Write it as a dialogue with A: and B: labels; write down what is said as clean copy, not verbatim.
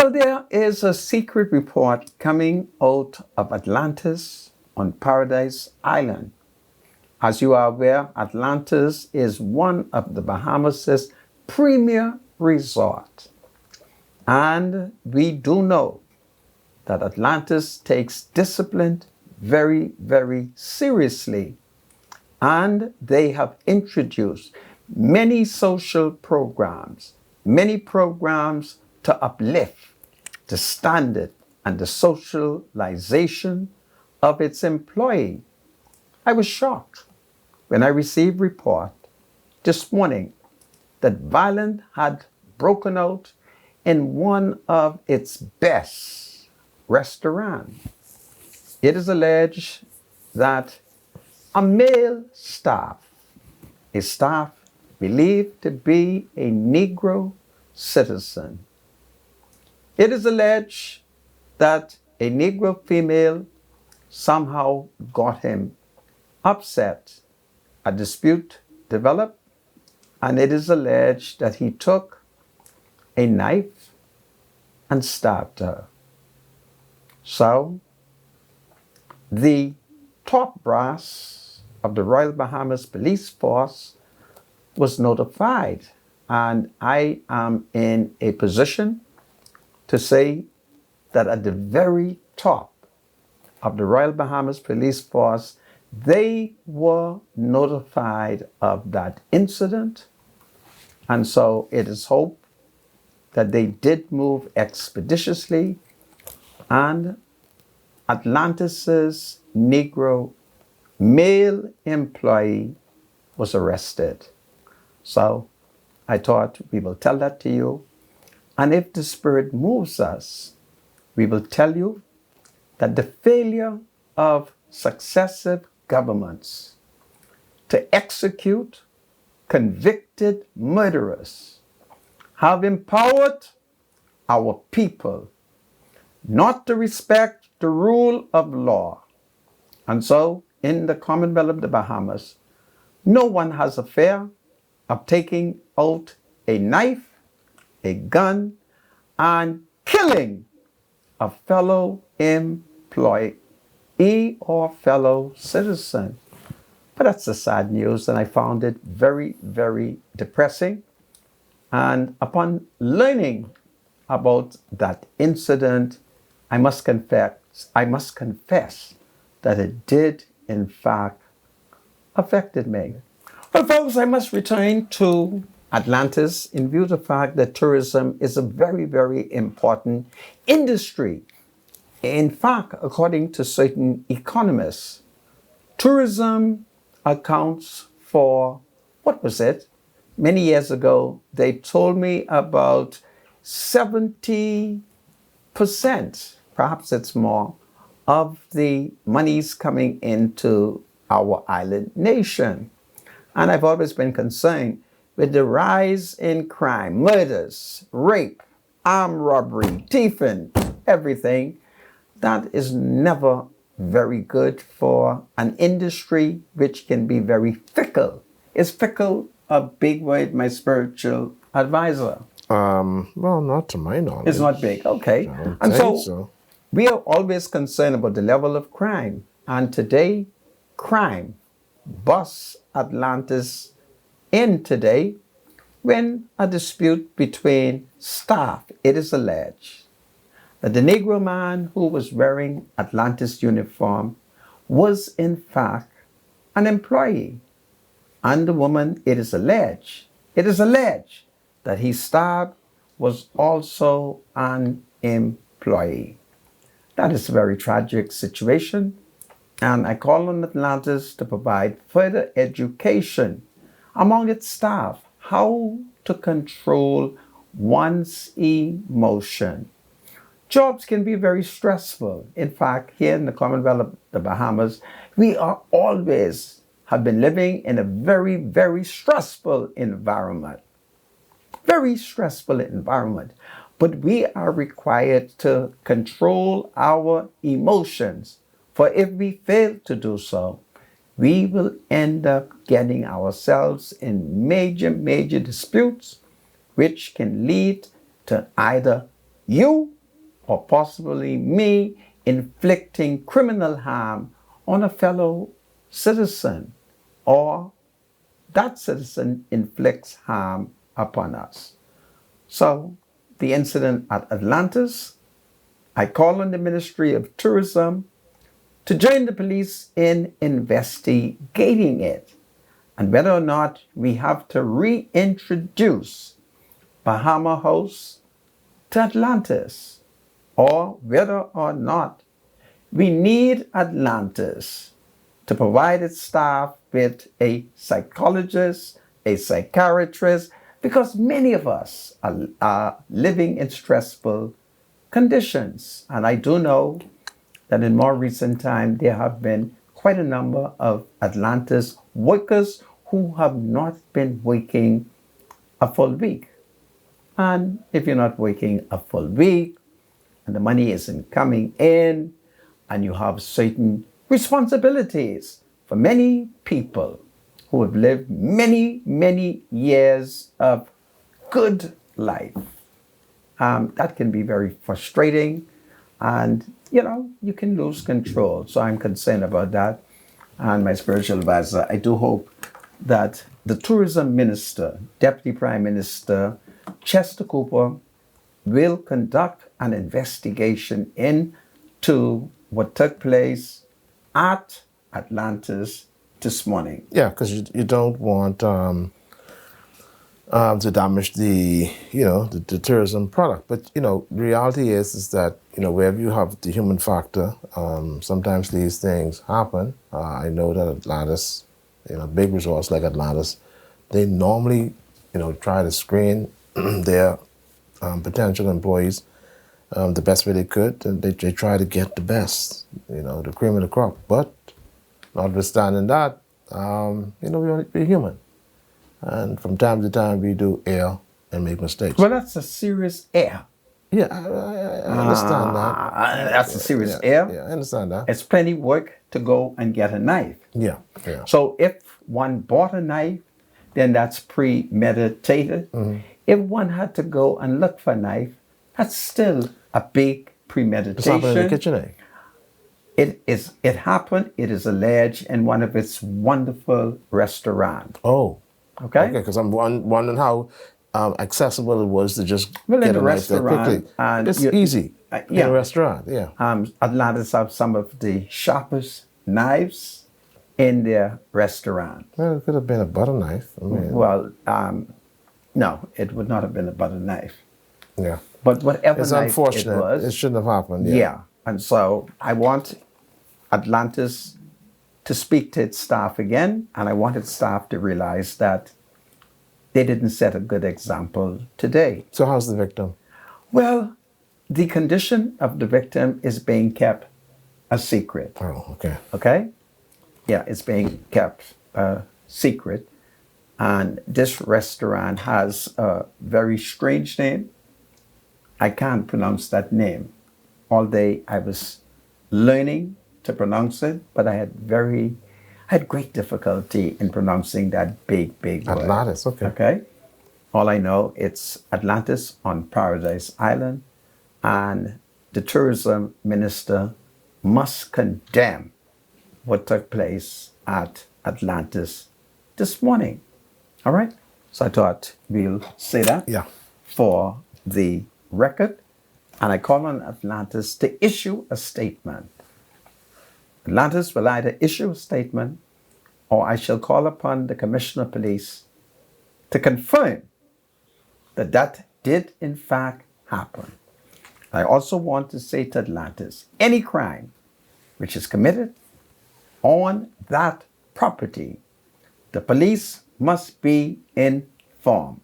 A: Well, there is a secret report coming out of Atlantis on Paradise Island. As you are aware, Atlantis is one of the Bahamas' premier resorts. And we do know that Atlantis takes discipline very, very seriously. And they have introduced many social programs, many programs to uplift the standard and the socialization of its employee. I was shocked when I received report this morning that violence had broken out in one of its best restaurants. It is alleged that a male staff, a staff believed to be a Negro citizen. It is alleged that a Negro female somehow got him upset. A dispute developed, and it is alleged that he took a knife and stabbed her. So, the top brass of the Royal Bahamas Police Force was notified, and I am in a position to say that at the very top of the Royal Bahamas Police Force, they were notified of that incident. And so it is hoped that they did move expeditiously, and Atlantis's Negro male employee was arrested. So I thought we will tell that to you. And if the Spirit moves us, we will tell you that the failure of successive governments to execute convicted murderers have empowered our people not to respect the rule of law. And so, in the Commonwealth of the Bahamas, no one has a fear of taking out a knife, a gun, and killing a fellow employee or fellow citizen. But that's the sad news, and I found it very, very depressing. And upon learning about that incident, I must confess that it did, in fact, affected me. Well, folks, I must return to Atlantis in view of the fact that tourism is a very, very important industry. In fact, according to certain economists, tourism accounts for, what was it? Many years ago, they told me about 70%, perhaps it's more, of the monies coming into our island nation. And I've always been concerned with the rise in crime, murders, rape, armed robbery, thieving, everything. That is never very good for an industry which can be very fickle. Is fickle a big word, my spiritual advisor?
B: Well, not to my knowledge.
A: It's not big, okay. And so we are always concerned about the level of crime. And today, crime busts Atlantis in today when a dispute between staff, it is alleged that the Negro man who was wearing Atlantis uniform was in fact an employee. And the woman, it is alleged that he stabbed was also an employee. That is a very tragic situation. And I call on Atlantis to provide further education among its staff, how to control one's emotion. Jobs can be very stressful. In fact, here in the Commonwealth of the Bahamas, we are always have been living in a very, very stressful environment. Very stressful environment. But we are required to control our emotions. For if we fail to do so, we will end up getting ourselves in major, major disputes, which can lead to either you or possibly me inflicting criminal harm on a fellow citizen, or that citizen inflicts harm upon us. So, the incident at Atlantis, I call on the Ministry of Tourism to join the police in investigating it, and whether or not we have to reintroduce Bahama House to Atlantis, or whether or not we need Atlantis to provide its staff with a psychologist, a psychiatrist, because many of us are living in stressful conditions. And I do know that in more recent time, there have been quite a number of Atlantis workers who have not been working a full week. And if you're not working a full week and the money isn't coming in and you have certain responsibilities, for many people who have lived many, many years of good life, that can be very frustrating, and you can lose control. So I'm concerned about that. And my spiritual advisor, I do hope that the tourism minister, Deputy Prime Minister Chester Cooper, will conduct an investigation into what took place at Atlantis this morning.
B: Yeah, because you don't want to damage the tourism product. But the reality is that wherever you have the human factor, sometimes these things happen. I know that Atlantis, big resorts like Atlantis, they normally try to screen their potential employees the best way they could, and they try to get the best, the cream of the crop. But notwithstanding that, we're human. And from time to time, we do err and make mistakes.
A: Well, that's a serious error.
B: Yeah, I understand that.
A: That's a serious error.
B: Yeah, I understand that.
A: It's plenty work to go and get a knife.
B: Yeah.
A: So if one bought a knife, then that's premeditated. Mm-hmm. If one had to go and look for a knife, that's still a big premeditation.
B: It's happened in the kitchen, eh?
A: It happened, it is alleged, in one of its wonderful restaurants.
B: Oh.
A: Okay,
B: because I'm wondering how accessible it was to just get
A: in
B: a knife there quickly.
A: And
B: it's easy in a restaurant, yeah.
A: Atlantis have some of the sharpest knives in their restaurant.
B: Well, it could have been a butter knife.
A: Well, no, it would not have been a butter knife.
B: Yeah.
A: But whatever
B: it's
A: knife
B: unfortunate.
A: it was.
B: It shouldn't have happened.
A: Yeah. And so I want Atlantis to speak to its staff again, and I want its staff to realize that they didn't set a good example today.
B: So how's the victim?
A: Well, the condition of the victim is being kept a secret.
B: Oh, okay.
A: Okay? Yeah, it's being kept a secret. And this restaurant has a very strange name. I can't pronounce that name. All day I was learning to pronounce it, but I had great difficulty in pronouncing that big word.
B: Atlantis, okay.
A: Okay? All I know, it's Atlantis on Paradise Island, and the tourism minister must condemn what took place at Atlantis this morning. All right? So I thought we'll say that for the record, and I call on Atlantis to issue a statement. Atlantis will either issue a statement, or I shall call upon the Commissioner of Police to confirm that that did in fact happen. I also want to say to Atlantis, any crime which is committed on that property, the police must be informed.